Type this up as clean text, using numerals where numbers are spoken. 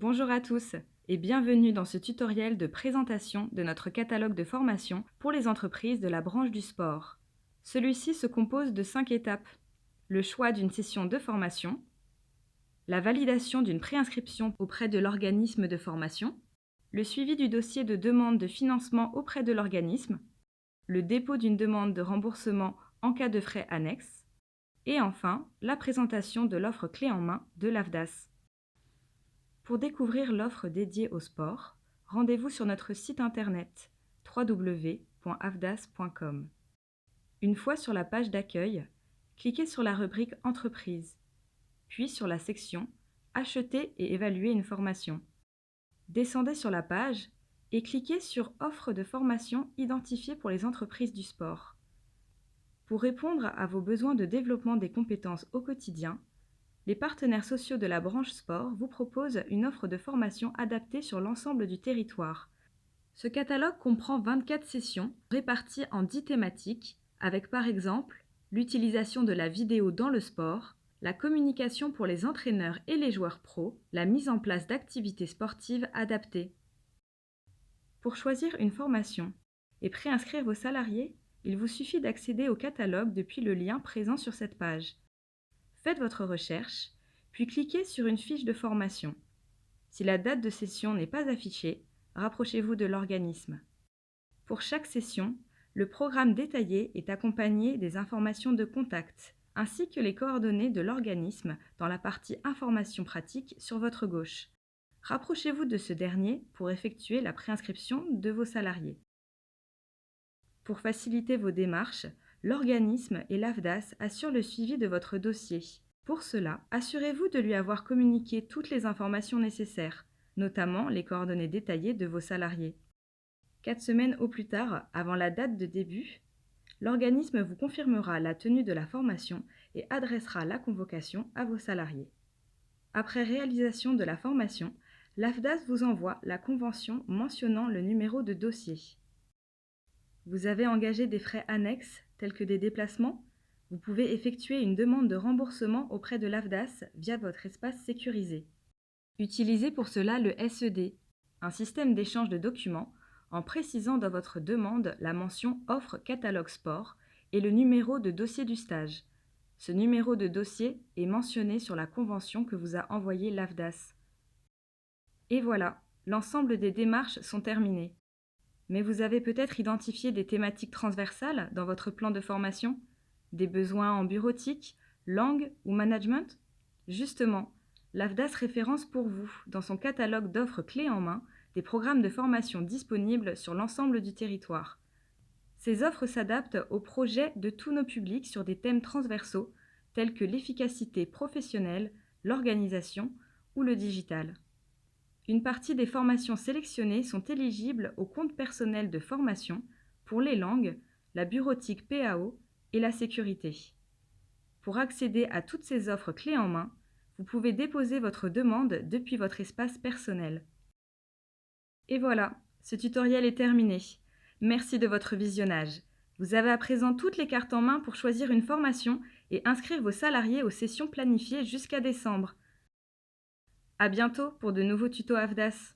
Bonjour à tous et bienvenue dans ce tutoriel de présentation de notre catalogue de formation pour les entreprises de la branche du sport. Celui-ci se compose de 5 étapes. Le choix d'une session de formation, la validation d'une préinscription auprès de l'organisme de formation, le suivi du dossier de demande de financement auprès de l'organisme, le dépôt d'une demande de remboursement en cas de frais annexes, et enfin la présentation de l'offre clé en main de l'AFDAS. Pour découvrir l'offre dédiée au sport, rendez-vous sur notre site internet www.afdas.com. Une fois sur la page d'accueil, cliquez sur la rubrique Entreprise, puis sur la section Acheter et évaluer une formation. Descendez sur la page et cliquez sur Offre de formation identifiée pour les entreprises du sport. Pour répondre à vos besoins de développement des compétences au quotidien, les partenaires sociaux de la branche sport vous proposent une offre de formation adaptée sur l'ensemble du territoire. Ce catalogue comprend 24 sessions réparties en 10 thématiques, avec par exemple l'utilisation de la vidéo dans le sport, la communication pour les entraîneurs et les joueurs pros, la mise en place d'activités sportives adaptées. Pour choisir une formation et préinscrire vos salariés, il vous suffit d'accéder au catalogue depuis le lien présent sur cette page. Faites votre recherche, puis cliquez sur une fiche de formation. Si la date de session n'est pas affichée, rapprochez-vous de l'organisme. Pour chaque session, le programme détaillé est accompagné des informations de contact, ainsi que les coordonnées de l'organisme dans la partie Informations pratiques sur votre gauche. Rapprochez-vous de ce dernier pour effectuer la préinscription de vos salariés. Pour faciliter vos démarches, l'organisme et l'AFDAS assurent le suivi de votre dossier. Pour cela, assurez-vous de lui avoir communiqué toutes les informations nécessaires, notamment les coordonnées détaillées de vos salariés. 4 semaines au plus tard, avant la date de début, l'organisme vous confirmera la tenue de la formation et adressera la convocation à vos salariés. Après réalisation de la formation, l'AFDAS vous envoie la convention mentionnant le numéro de dossier. Vous avez engagé des frais annexes, tels que des déplacements? Vous pouvez effectuer une demande de remboursement auprès de l'AFDAS via votre espace sécurisé. Utilisez pour cela le SED, un système d'échange de documents, en précisant dans votre demande la mention Offre catalogue sport et le numéro de dossier du stage. Ce numéro de dossier est mentionné sur la convention que vous a envoyée l'AFDAS. Et voilà, l'ensemble des démarches sont terminées. Mais vous avez peut-être identifié des thématiques transversales dans votre plan de formation? Des besoins en bureautique, langue ou management? Justement, l'AFDAS référence pour vous, dans son catalogue d'offres clés en main, des programmes de formation disponibles sur l'ensemble du territoire. Ces offres s'adaptent aux projets de tous nos publics sur des thèmes transversaux tels que l'efficacité professionnelle, l'organisation ou le digital. Une partie des formations sélectionnées sont éligibles au compte personnel de formation pour les langues, la bureautique PAO et la sécurité. Pour accéder à toutes ces offres clés en main, vous pouvez déposer votre demande depuis votre espace personnel. Et voilà, ce tutoriel est terminé. Merci de votre visionnage. Vous avez à présent toutes les cartes en main pour choisir une formation et inscrire vos salariés aux sessions planifiées jusqu'à décembre. À bientôt pour de nouveaux tutos AFDAS.